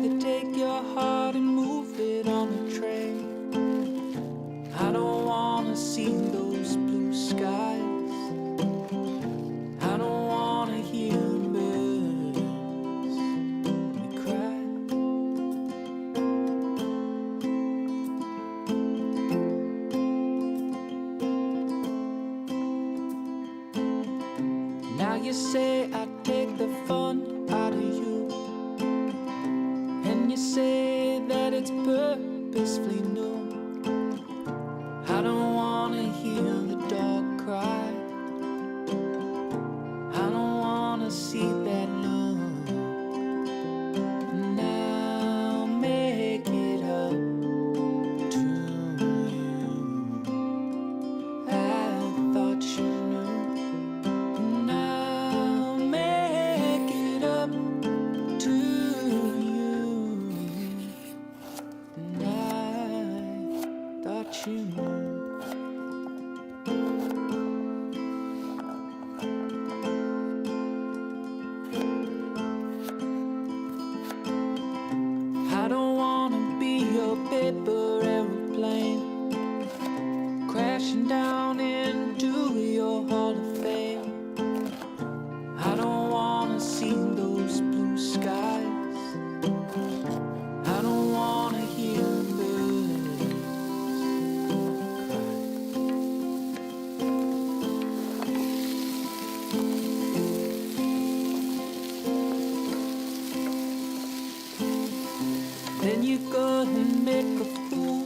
could take your heart and move it on a train. I don't wanna see those blue skies. I don't wanna hear birds cry. Now you say I take the fun out of you, and you say that it's purposefully new. I don't wanna hear the dog cry. I don't wanna see that look. Now make it up to you. I thought you knew. Now make it up to you. And I thought you knew. I don't wanna be your paper aeroplane, crashing down into your hall of fame. I don't wanna see those blue skies. I don't wanna hear birds cry. Then you go and make a fool